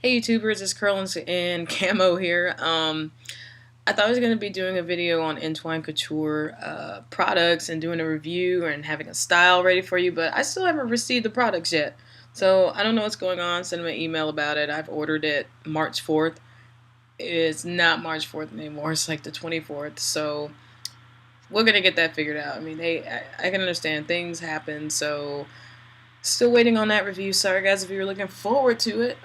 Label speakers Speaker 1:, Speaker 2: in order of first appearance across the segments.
Speaker 1: Hey YouTubers, it's CurlsandCamo here. I thought I was going to be doing a video on Entwine Couture products and doing a review and having a style ready for you, but I still haven't received the products yet. So I don't know what's going on. Send me an email about it. I've ordered it March 4th. It's not March 4th anymore. It's like the 24th. So we're going to get that figured out. I mean, I can understand things happen, so still waiting on that review. Sorry guys if you're looking forward to it.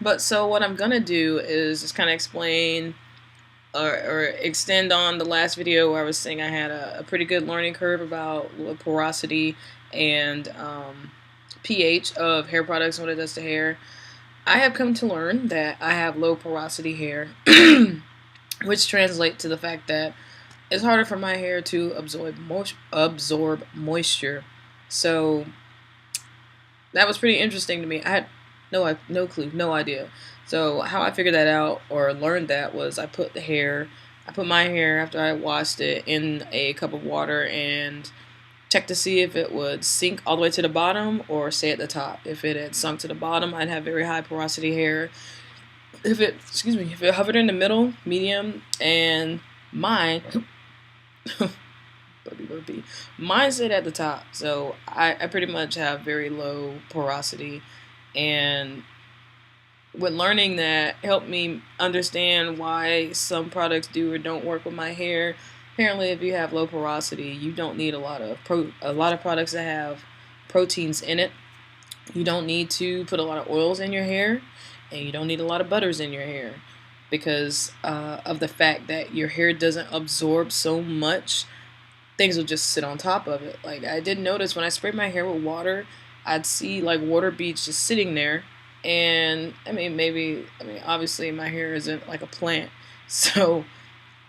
Speaker 1: But so what I'm gonna do is just kind of explain or extend on the last video where I was saying I had a pretty good learning curve about porosity and pH of hair products and what it does to hair. I have come to learn that I have low porosity hair, which translates to the fact that it's harder for my hair to absorb moisture. So that was pretty interesting to me. I had no clue, no idea. So how I figured that out or learned that was I put my hair after I washed it in a cup of water and checked to see if it would sink all the way to the bottom or stay at the top. If it had sunk to the bottom, I'd have very high porosity hair. If it hovered in the middle, medium, and mine mine stayed at the top, so I pretty much have very low porosity, and with learning that helped me understand why some products do or don't work with my hair. Apparently, if you have low porosity, you don't need a lot of products that have proteins in it. You don't need to put a lot of oils in your hair, and you don't need a lot of butters in your hair because of the fact that your hair doesn't absorb so much. Things will just sit on top of it. Like I did notice when I sprayed my hair with water, I'd see like water beads just sitting there. And I mean, obviously my hair isn't like a plant, so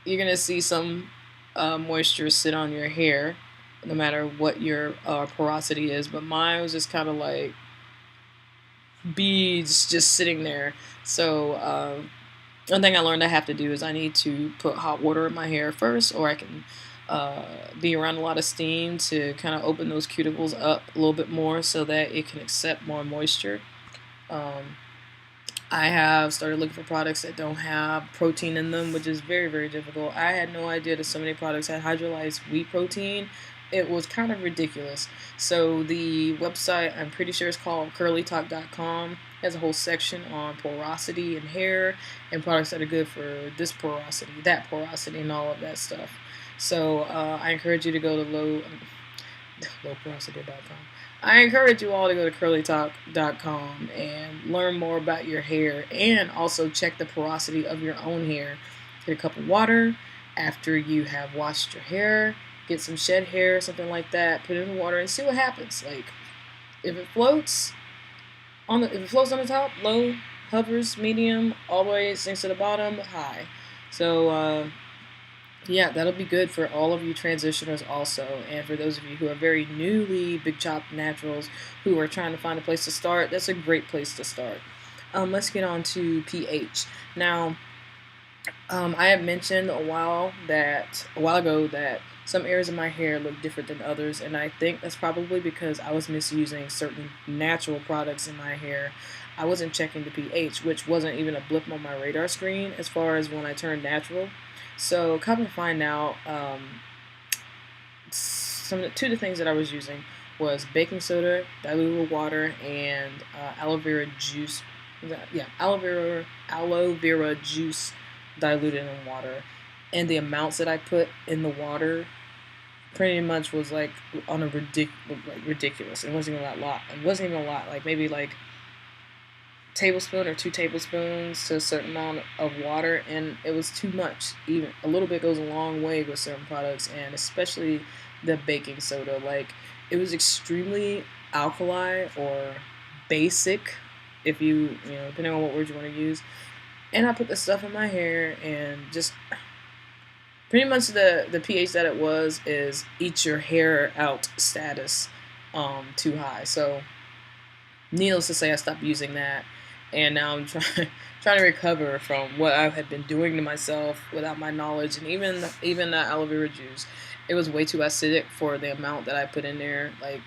Speaker 1: you're gonna see some moisture sit on your hair, no matter what your porosity is. But mine was just kind of like beads just sitting there. So one thing I learned I have to do is I need to put hot water in my hair first, or I can be around a lot of steam to kind of open those cuticles up a little bit more so that it can accept more moisture. I have started looking for products that don't have protein in them, which is very, very difficult. I had no idea that so many products had hydrolyzed wheat protein. It was kind of ridiculous. So the website, I'm pretty sure it's called CurlsandCamo, has a whole section on porosity in hair and products that are good for this porosity, that porosity, and all of that stuff. So I encourage you to go to lowporosity.com. I encourage you all to go to curlytalk.com and learn more about your hair and also check the porosity of your own hair. Get a cup of water after you have washed your hair, get some shed hair, something like that, put it in the water and see what happens. Like if it floats on the top, low, hovers, medium, all the way sinks to the bottom, high. So yeah, that'll be good for all of you transitioners also, and for those of you who are very newly Big Chop Naturals who are trying to find a place to start, that's a great place to start. Let's get on to pH. Now, I have mentioned a while ago that some areas of my hair look different than others, and I think that's probably because I was misusing certain natural products in my hair. I wasn't checking the pH, which wasn't even a blip on my radar screen as far as when I turned natural. So come to find out, two of the things that I was using was baking soda diluted with water and aloe vera juice. Aloe vera juice diluted in water. And the amounts that I put in the water pretty much was like on a ridiculous. It wasn't even a lot. It wasn't even a lot. Like maybe like tablespoon or 2 tablespoons to a certain amount of water, and it was too much. Even a little bit goes a long way with certain products, and especially the baking soda. Like it was extremely alkali or basic, if you know, depending on what word you want to use. And I put the stuff in my hair and just pretty much the pH that it was is eat your hair out status, too high. So needless to say, I stopped using that, and now I'm trying to recover from what I had been doing to myself without my knowledge. And even the aloe vera juice, it was way too acidic for the amount that I put in there. Like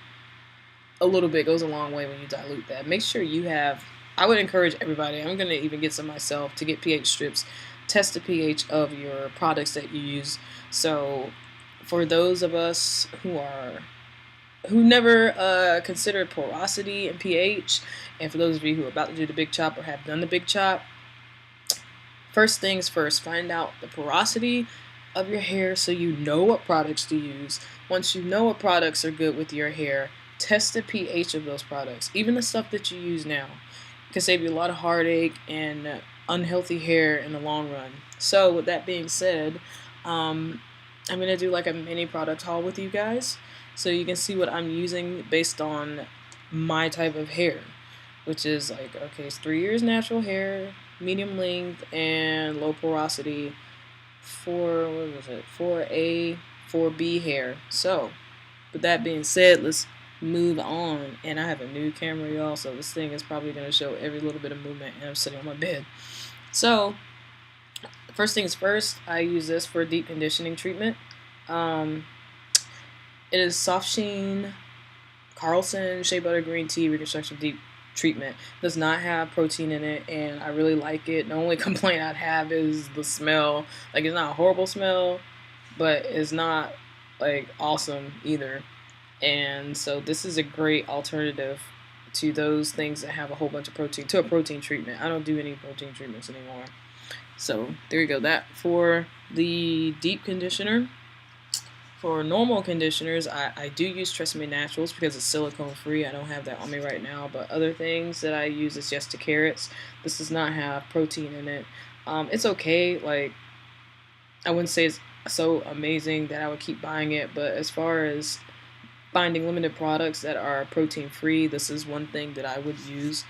Speaker 1: a little bit goes a long way when you dilute that. Make sure you have I would encourage everybody, I'm going to even get some myself, to get pH strips. Test the pH of your products that you use. So for those of us who never considered porosity and pH, and for those of you who are about to do the big chop or have done the big chop, first things first, find out the porosity of your hair so you know what products to use. Once you know what products are good with your hair, test the pH of those products. Even the stuff that you use now can save you a lot of heartache and unhealthy hair in the long run. So with that being said, I'm going to do like a mini product haul with you guys so you can see what I'm using based on my type of hair, which is like, okay, it's 3 years natural hair, medium length, and low porosity for, what was it, 4A, 4B hair. So, with that being said, let's move on. And I have a new camera, y'all, so this thing is probably going to show every little bit of movement, and I'm sitting on my bed. So, first things first, I use this for deep conditioning treatment. It is Soft Sheen Carlson Shea Butter Green Tea Reconstruction Deep Treatment. Does not have protein in it, and I really like it. The only complaint I'd have is the smell. Like, it's not a horrible smell, but it's not like awesome either. And so this is a great alternative to those things that have a whole bunch of protein, to a protein treatment. I don't do any protein treatments anymore. So there you go. That for the deep conditioner. For normal conditioners, I do use Tresemme Naturals because it's silicone free. I don't have that on me right now, but other things that I use is Just to Carrots. This does not have protein in it. It's okay. Like, I wouldn't say it's so amazing that I would keep buying it, but as far as finding limited products that are protein free, this is one thing that I would use.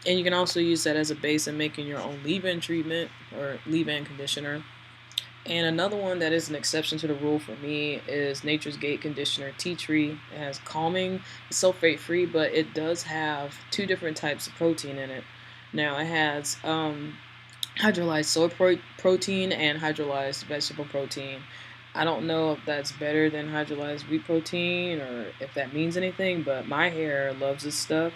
Speaker 1: And you can also use that as a base in making your own leave-in treatment or leave-in conditioner. And another one that is an exception to the rule for me is Nature's Gate Conditioner Tea Tree. It has calming, it's sulfate free, but it does have 2 different types of protein in it. Now it has hydrolyzed soy protein and hydrolyzed vegetable protein. I don't know if that's better than hydrolyzed wheat protein or if that means anything, but my hair loves this stuff.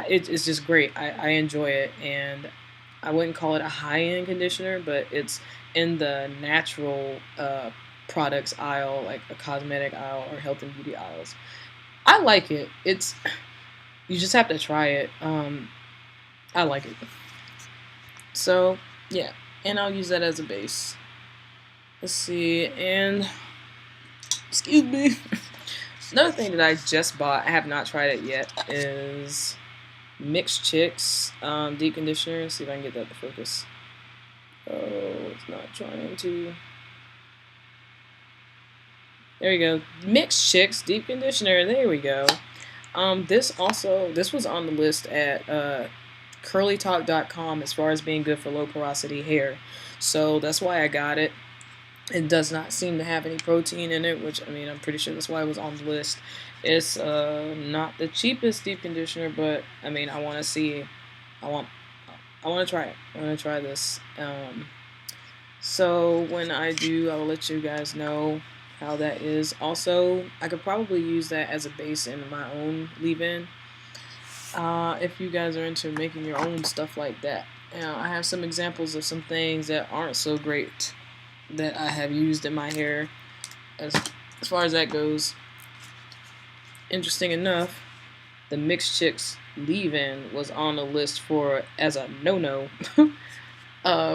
Speaker 1: It's just great. I enjoy it, and I wouldn't call it a high-end conditioner, but it's in the natural products aisle, like a cosmetic aisle or health and beauty aisles. I like it. You just have to try it. I like it. So yeah, and I'll use that as a base. Let's see, and excuse me. Another thing that I just bought, I have not tried it yet, is Mixed Chicks deep conditioner. Let's see if I can get that to focus. Oh, it's not trying to. There we go. Mixed Chicks deep conditioner. There we go. This was on the list at curlytalk.com as far as being good for low porosity hair. So that's why I got it. It does not seem to have any protein in it, which, I mean, I'm pretty sure that's why it was on the list. It's not the cheapest deep conditioner, but I mean, I want to see. I want to try it. I want to try this. So when I do, I will let you guys know how that is. Also, I could probably use that as a base in my own leave-in. If you guys are into making your own stuff like that. Now, I have some examples of some things that aren't so great that I have used in my hair as far as that goes. Interesting enough, the Mixed Chicks leave-in was on the list for as a no-no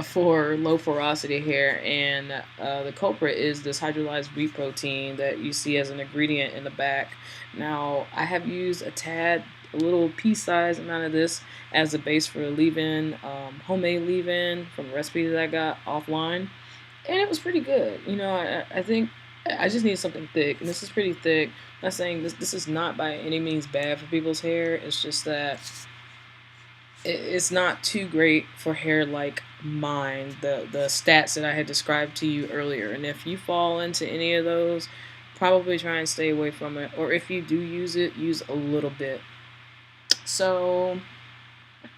Speaker 1: for low porosity hair, and the culprit is this hydrolyzed wheat protein that you see as an ingredient in the back. Now, I have used a little pea-sized amount of this as a base for a leave-in, homemade leave-in from a recipe that I got offline. And it was pretty good. You know, I think I just need something thick, and this is pretty thick. I'm not saying this is not by any means bad for people's hair. It's just that it's not too great for hair like mine, the stats that I had described to you earlier. And if you fall into any of those, probably try and stay away from it. Or if you do use it, use a little bit. So,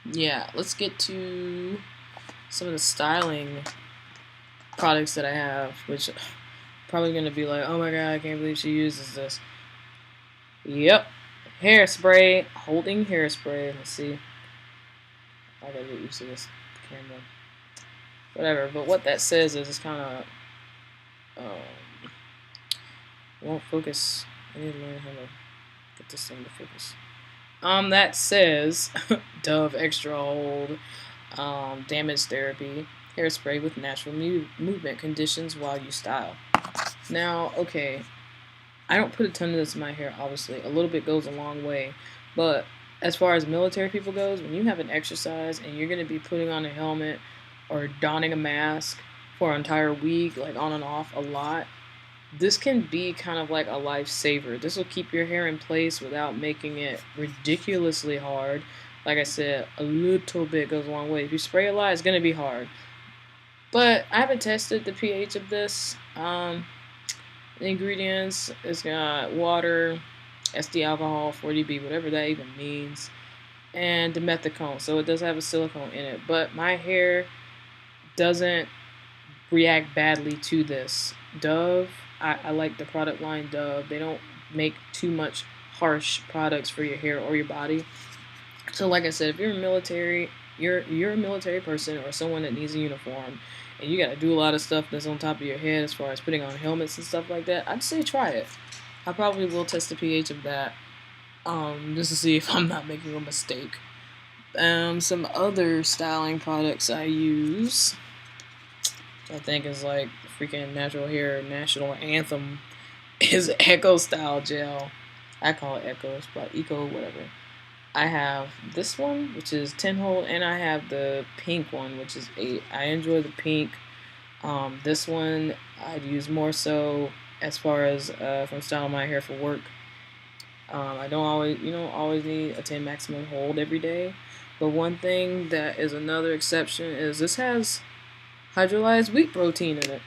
Speaker 1: yeah, let's get to some of the styling products that I have, which probably going to be like, oh my god, I can't believe she uses this. Yep, hairspray, holding hairspray. Let's see. I gotta get used to this camera. Whatever, but what that says is it's kind of won't focus. I need to learn how to get this thing to focus. That says Dove Extra Hold, damage therapy, hairspray with natural movement conditions while you style. Now, okay, I don't put a ton of this in my hair, obviously. A little bit goes a long way. But as far as military people goes, when you have an exercise and you're going to be putting on a helmet or donning a mask for an entire week, like on and off a lot, this can be kind of like a lifesaver. This will keep your hair in place without making it ridiculously hard. Like I said, a little bit goes a long way. If you spray a lot, it's going to be hard. But I haven't tested the pH of this. The ingredients, it's got water, SD alcohol, 40B, whatever that even means, and dimethicone. So it does have a silicone in it. But my hair doesn't react badly to this. Dove, I like the product line Dove. They don't make too much harsh products for your hair or your body. So like I said, if you're a military, you're a military person or someone that needs a uniform, and you got to do a lot of stuff that's on top of your head as far as putting on helmets and stuff like that, I'd say try it. I probably will test the pH of that, just to see if I'm not making a mistake. Some other styling products I use, I think is like the freaking natural hair national anthem, is Echo Style Gel. I call it Echo, it's probably Eco, whatever. I have this one, which is 10 hole, and I have the pink one, which is 8. I enjoy the pink. This one I'd use more so as far as if I'm styling my hair for work. I don't always need a 10 maximum hold every day. But one thing that is another exception is this has hydrolyzed wheat protein in it.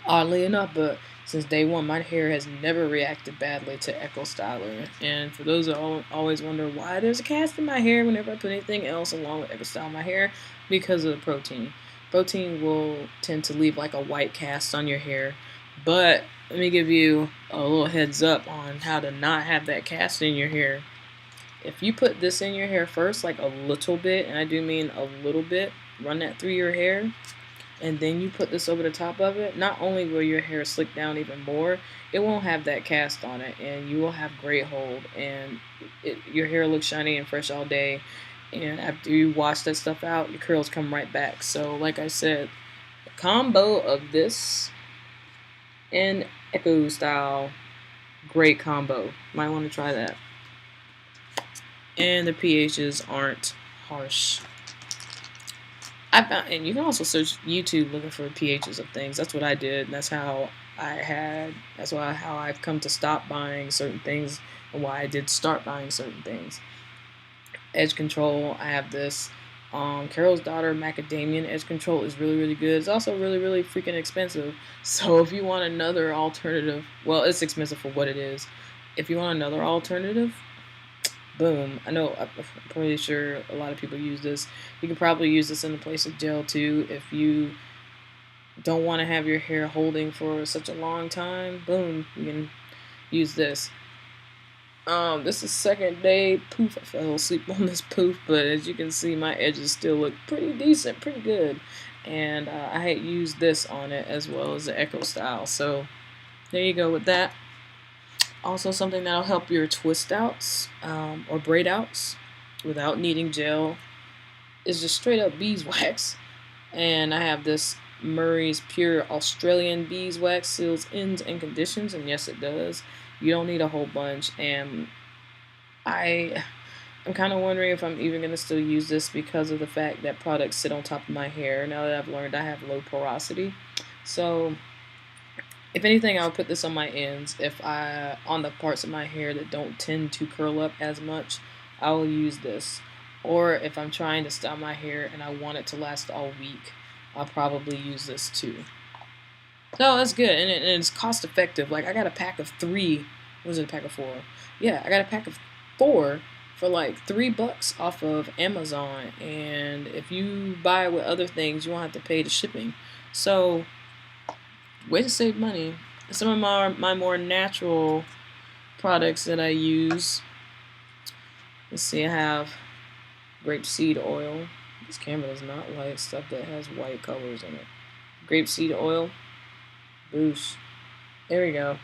Speaker 1: Oddly enough, but since day one, my hair has never reacted badly to Echo Styler. And for those that always wonder why there's a cast in my hair whenever I put anything else along with Echo Style in my hair, because of the protein. Protein will tend to leave like a white cast on your hair. But let me give you a little heads up on how to not have that cast in your hair. If you put this in your hair first, like a little bit, and I do mean a little bit, run that through your hair, and then you put this over the top of it, not only will your hair slick down even more, it won't have that cast on it, and you will have great hold, and your hair looks shiny and fresh all day, and after you wash that stuff out, your curls come right back. So like I said, the combo of this and Echo Style, great combo. Might want to try that. And the pHs aren't harsh. And you can also search YouTube looking for pHs of things. That's what I did. That's how how I've come to stop buying certain things, and why I did start buying certain things. Edge control, I have this. Carol's Daughter Macadamian Edge Control is really, really good. It's also really, really freaking expensive. So if you want another alternative, well, it's expensive for what it is. If you want another alternative, boom. I'm pretty sure a lot of people use this. You can probably use this in the place of gel too. If you don't want to have your hair holding for such a long time, boom, you can use this. This is second day poof. I fell asleep on this poof, but as you can see, my edges still look pretty decent, pretty good. And I had used this on it as well as the Echo Style. So there you go with that. Also, something that'll help your twist outs or braid outs without needing gel is just straight up beeswax. And I have this Murray's Pure Australian Beeswax, seals ends and conditions, and yes, it does. You don't need a whole bunch, and I'm kind of wondering if I'm even going to still use this because of the fact that products sit on top of my hair. Now that I've learned I have low porosity. So if anything, I'll put this on my ends. On the parts of my hair that don't tend to curl up as much, I will use this. Or if I'm trying to style my hair and I want it to last all week, I'll probably use this too. So that's good, and it's cost effective. Like I got a pack of 3. Was it a pack of 4? Yeah, I got a pack of 4 for like $3 off of Amazon. And if you buy it with other things, you won't have to pay the shipping. So way to save money. Some of my more natural products that I use. Let's see, I have Grapeseed oil. This camera does not like stuff that has white colors in it. Grapeseed oil. Boosh. There we go.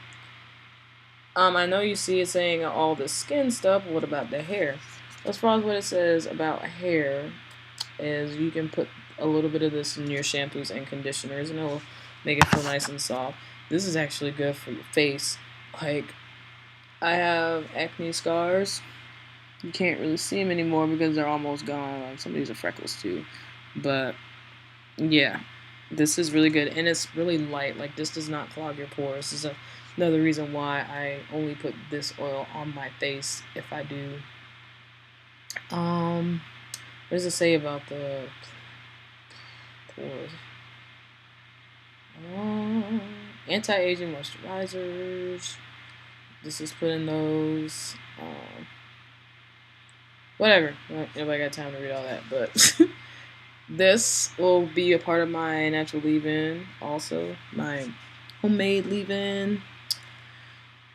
Speaker 1: I know you see it saying all the skin stuff. What about the hair? As far as what it says about hair is you can put a little bit of this in your shampoos and conditioners and it'll make it feel nice and soft. This is actually good for your face. Like, I have acne scars. You can't really see them anymore because they're almost gone. Like, some of these are freckles too. But yeah, this is really good and it's really light. Like, this does not clog your pores. This is another reason why I only put this oil on my face if I do. What does it say about the pores? Anti-aging moisturizers. This is putting those. Whatever. Nobody got time to read all that, but this will be a part of my natural leave-in. Also, my homemade leave-in.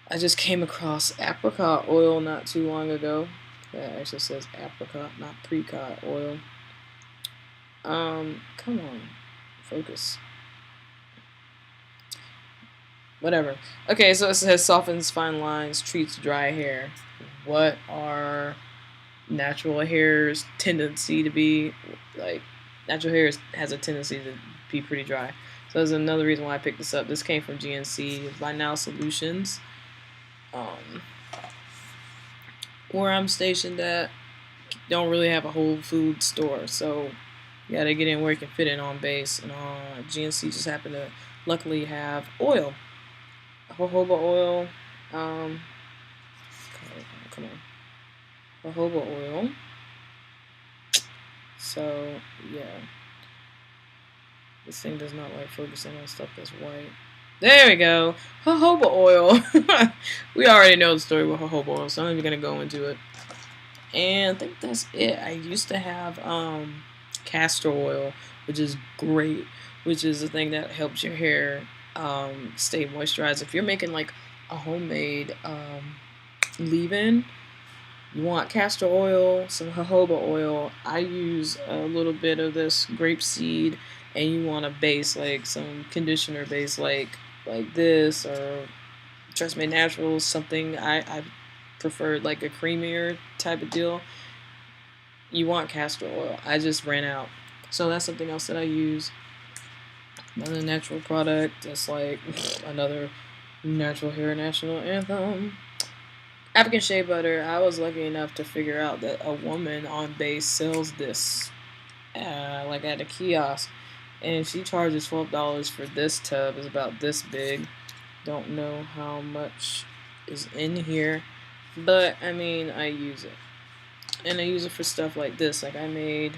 Speaker 1: I just came across apricot oil not too long ago. That actually says apricot, not precot oil. Come on, focus. Whatever. Okay, so it says softens fine lines, treats dry hair. What are natural hair's tendency to be? Like, natural hair has a tendency to be pretty dry. So that's another reason why I picked this up. This came from GNC by Now Solutions. Where I'm stationed at, don't really have a Whole Food store, so you gotta get in where you can fit in on base. And GNC just happened to luckily have oil, jojoba oil. Come on, jojoba oil. So yeah, this thing does not like focusing on stuff that's white. There we go. Jojoba oil. We already know the story with jojoba oil, so I'm not even gonna go into it. And I think that's it. I used to have castor oil, which is great, which is the thing that helps your hair stay moisturized. If you're making like a homemade leave-in, you want castor oil, some jojoba oil. I use a little bit of this grapeseed, and you want a base, like some conditioner base, like this, or TRESemmé Naturals, something. I preferred like a creamier type of deal. You want castor oil. I just ran out, so that's something else that I use. Another natural product that's like another natural hair national anthem. African shea butter. I was lucky enough to figure out that a woman on base sells this like at a kiosk, and she charges $12 for this tub. It's about this big. Don't know how much is in here, but I mean, I use it, and I use it for stuff like this. Like, I made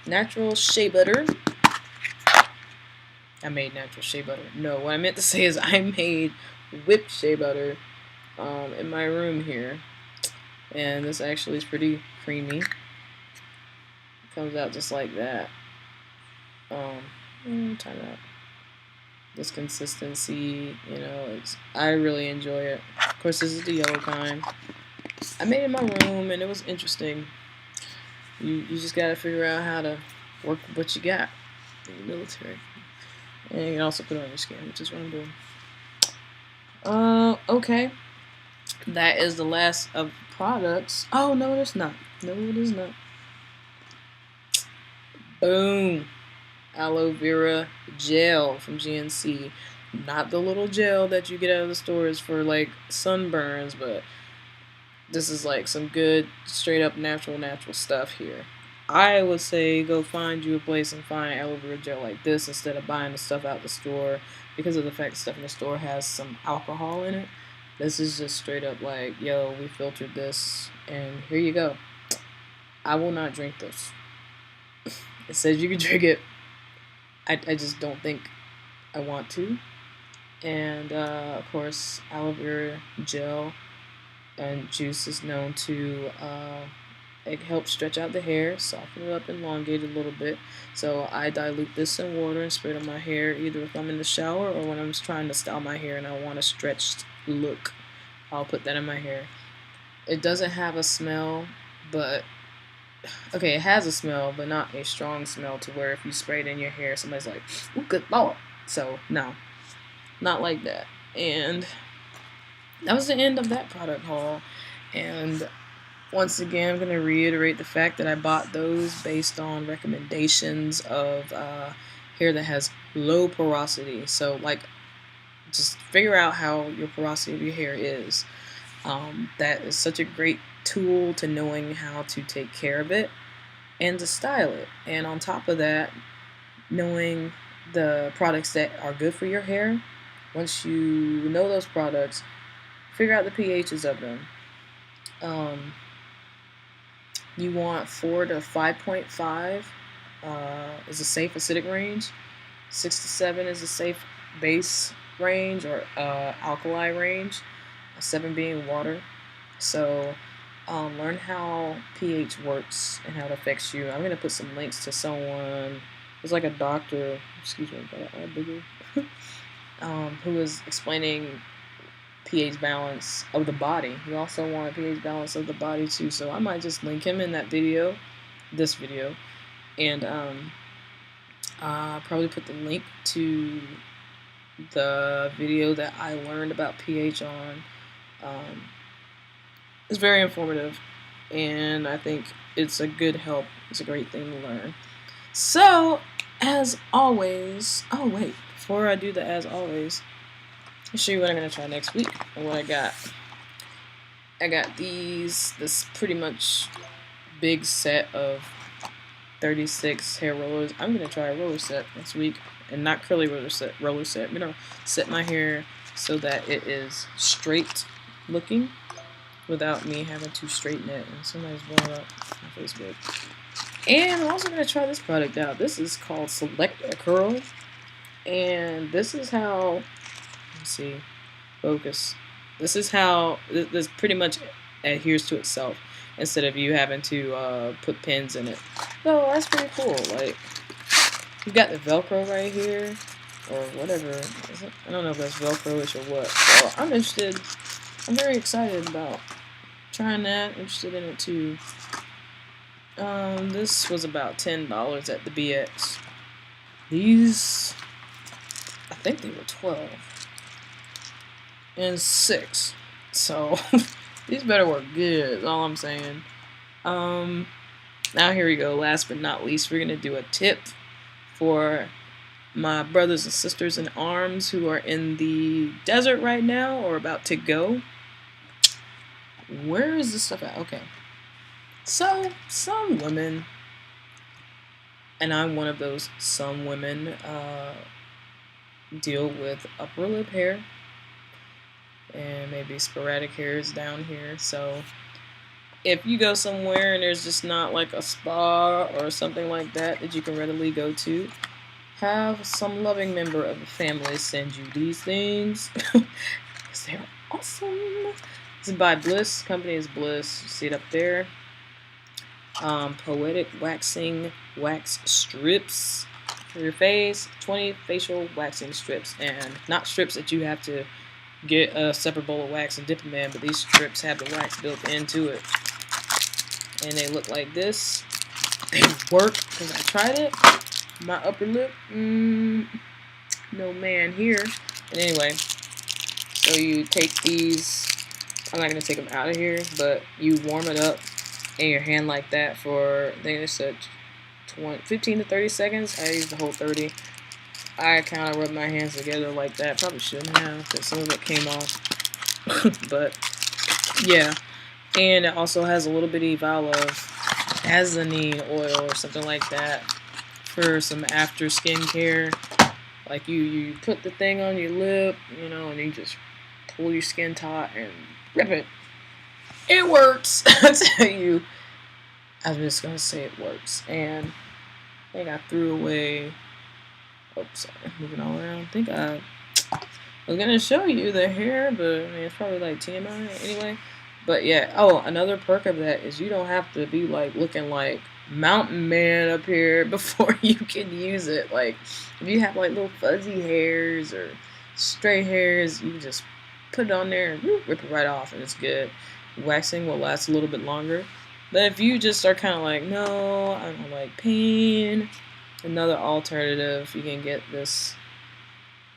Speaker 1: natural shea butter. No, what I meant to say is I made whipped shea butter in my room here, and this actually is pretty creamy. It comes out just like that. Time out. This consistency, you know, I really enjoy it. Of course, this is the yellow kind. I made it in my room, and it was interesting. You just gotta figure out how to work with what you got in the military, and you can also put it on your skin, which is what I'm doing. Okay, that is the last of products. Oh no, it's not. No, it is not. Boom. Aloe vera gel from GNC. Not the little gel that you get out of the stores for like sunburns, but this is like some good straight up natural stuff here. I would say go find you a place and find aloe vera gel like this instead of buying the stuff out the store, because of the fact stuff in the store has some alcohol in it. This is just straight up like, yo, we filtered this and here you go. I will not drink this. It says you can drink it. I just don't think I want to. And of course, aloe vera gel and juice is known to it helps stretch out the hair, soften it up, elongate it a little bit. So I dilute this in water and spray it on my hair, either if I'm in the shower or when I'm just trying to style my hair and I want a stretched look. I'll put that in my hair. It doesn't have a smell, but okay, it has a smell, but not a strong smell to where if you spray it in your hair, somebody's like, "Ooh, good lord." So no, not like that. And that was the end of that product haul. And once again, I'm going to reiterate the fact that I bought those based on recommendations of hair that has low porosity. So, like, just figure out how your porosity of your hair is. That is such a great tool to knowing how to take care of it and to style it. And on top of that, knowing the products that are good for your hair. Once you know those products, figure out the pHs of them. You want 4 to 5.5 is a safe acidic range. 6 to 7 is a safe base range or alkali range. 7 being water. So learn how pH works and how it affects you. I'm going to put some links to someone. It's like a doctor, excuse me, bigger, who was explaining pH balance of the body. You also want pH balance of the body too. So I might just link him in that video, this video, and probably put the link to the video that I learned about pH on. It's very informative, and I think it's a good help. It's a great thing to learn. So, as always, oh wait, before I do the as always, I'll show you what I'm going to try next week and what I got. I got this pretty much big set of 36 hair rollers. I'm going to try a roller set next week, and not curly roller set. I'm going to set my hair so that it is straight looking without me having to straighten it. And somebody's blowing up my Facebook. And I'm also going to try this product out. This is called Select a Curl. And this is how, let's see, focus. This is how, this pretty much adheres to itself instead of you having to put pins in it. So that's pretty cool. Like, you've got the Velcro right here, or whatever. I don't know if that's Velcro-ish or what. So I'm interested. I'm very excited about trying that. Interested in it too. This was about $10 at the BX. These, I think they were 12 and 6. So these better work good. Is all I'm saying. Now here we go. Last but not least, we're gonna do a tip for my brothers and sisters in arms who are in the desert right now or about to go. Where is this stuff at? Okay. So, some women, and I'm one of those some women, deal with upper lip hair and maybe sporadic hairs down here. So, if you go somewhere and there's just not like a spa or something like that that you can readily go to, have some loving member of the family send you these things. Because they're awesome. This is by Bliss. Company is Bliss. You see it up there. Poetic waxing wax strips for your face. 20 facial waxing strips, and not strips that you have to get a separate bowl of wax and dip them in, but these strips have the wax built into it, and they look like this. They work because I tried it. My upper lip, no man here. And anyway, so you take these. I'm not gonna take them out of here, but you warm it up in your hand like that for, I think they said 15 to 30 seconds. I used the whole 30. I kind of rubbed my hands together like that. Probably shouldn't have, because some of it came off. But yeah, and it also has a little bitty vial of azathine oil or something like that for some after skincare. Like you put the thing on your lip, you know, and you just pull your skin taut and rip it. It works. I tell you. I'm just gonna say it works. And I think I threw away. Oh, sorry, moving all around. I think I was gonna show you the hair, but I mean it's probably like TMI anyway. But yeah. Oh, another perk of that is you don't have to be like looking like mountain man up here before you can use it. Like if you have like little fuzzy hairs or stray hairs, you just put it on there and rip it right off, and it's good. Waxing will last a little bit longer. But if you just are kind of like, no, I don't like pain, another alternative, you can get this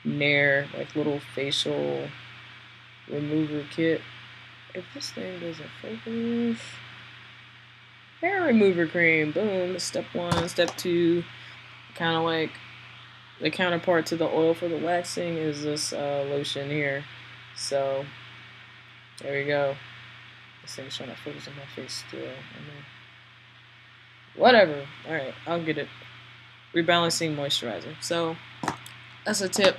Speaker 1: Nair, like little facial remover kit. If this thing doesn't focus, hair remover cream, boom, step 1. Step 2, kind of like the counterpart to the oil for the waxing is this lotion here. So there we go. This thing's trying to focus on my face still. Whatever. Alright, I'll get it. Rebalancing moisturizer. So that's a tip.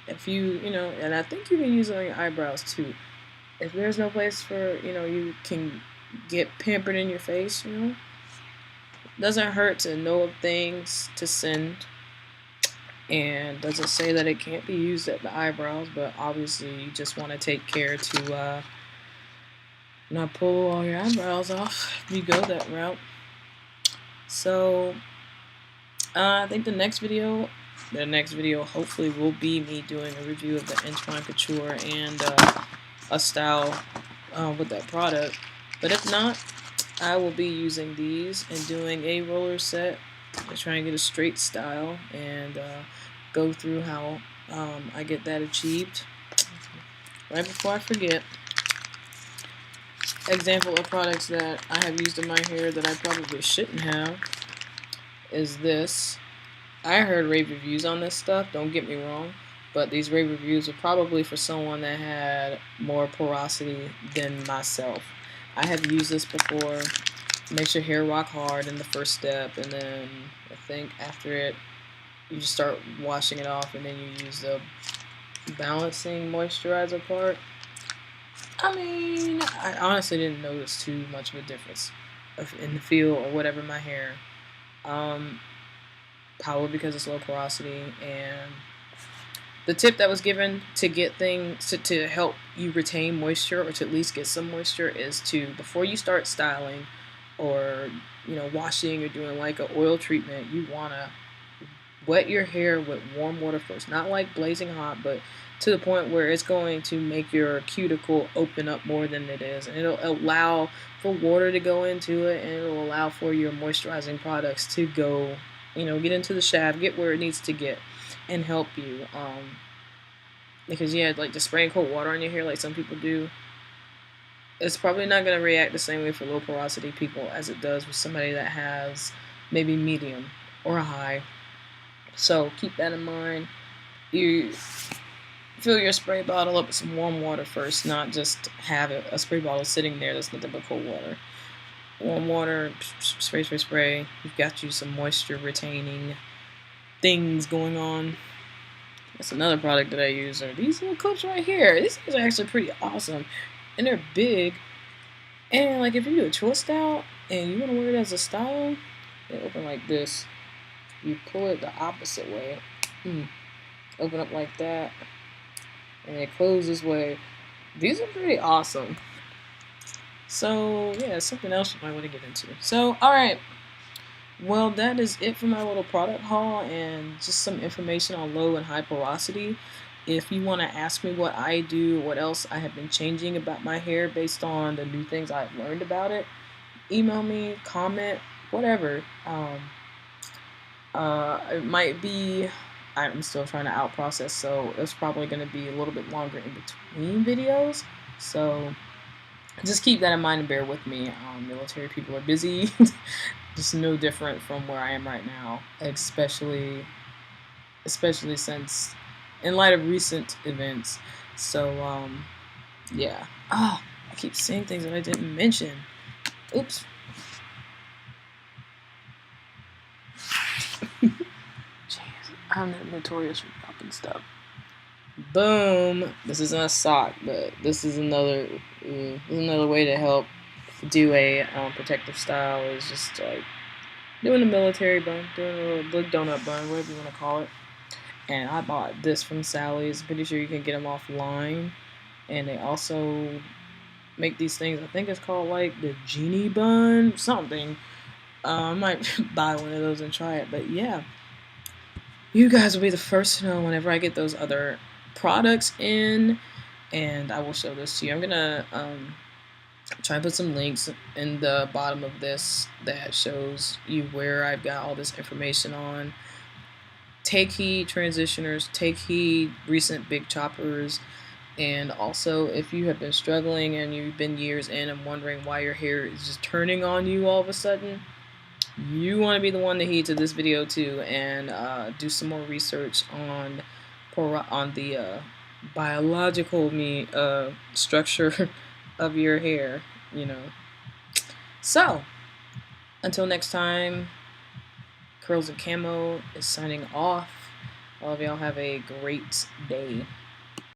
Speaker 1: If you know, and I think you can use it on your eyebrows too. If there's no place for, you can get pampered in your face, doesn't hurt to know of things to send. And doesn't say that it can't be used at the eyebrows, but obviously you just want to take care to not pull all your eyebrows off if you go that route. So I think the next video hopefully will be me doing a review of the Entwine Couture and a style with that product. But if not, I will be using these and doing a roller set to try and get a straight style and go through how I get that achieved. Right before I forget, example of products that I have used in my hair that I probably shouldn't have is this. I heard rave reviews on this stuff, don't get me wrong, but these rave reviews are probably for someone that had more porosity than myself. I have used this before. Makes your hair rock hard in the first step, and then I think after it, you just start washing it off, and then you use the balancing moisturizer part. I mean, I honestly didn't notice too much of a difference in the feel or whatever my hair. Probably because it's low porosity, and the tip that was given to get things to help you retain moisture or to at least get some moisture is to, before you start styling or washing or doing like an oil treatment, you want to wet your hair with warm water first, not like blazing hot, but to the point where it's going to make your cuticle open up more than it is, and it'll allow for water to go into it, and it'll allow for your moisturizing products to go, get into the shaft, get where it needs to get, and help you. Because like just spraying cold water on your hair like some people do, it's probably not going to react the same way for low porosity people as it does with somebody that has maybe medium or high. So keep that in mind. You fill your spray bottle up with some warm water first, not just have a spray bottle sitting there that's nothing but cold water. Warm water, spray, spray, spray. You've got you some moisture retaining things going on. That's another product that I use are these little clips right here. These things are actually pretty awesome, and they're big. And like if you do a twist out and you want to wear it as a style, they open like this. You pull it the opposite way. Open up like that, and it closes this way. These are pretty awesome. So yeah, something else you might want to get into. So alright, well that is it for my little product haul and just some information on low and high porosity. If you want to ask me what I do, what else I have been changing about my hair based on the new things I've learned about it, email me, comment, whatever. It might be, I'm still trying to out process, so it's probably going to be a little bit longer in between videos. So just keep that in mind and bear with me. Military people are busy. Just no different from where I am right now, especially since in light of recent events. So yeah. I keep saying things that I didn't mention. Oops. I'm notorious for dropping stuff. Boom. This isn't a sock, but this is another way to help do a protective style. Is just like doing a military bun, doing a little donut bun, whatever you want to call it. And I bought this from Sally's. Pretty sure you can get them offline. And they also make these things. I think it's called like the genie bun, something. I might buy one of those and try it. But yeah. You guys will be the first to know whenever I get those other products in, and I will show this to you. I'm gonna Try and put some links in the bottom of this that shows you where I've got all this information on. Take heed, transitioners. Take heed, recent big choppers. And also, if you have been struggling and you've been years in and wondering why your hair is just turning on you all of a sudden, you want to be the one to heed to this video too, and do some more research on the biological structure of your hair. You know. So until next time, Curls and Camo is signing off. All of y'all have a great day.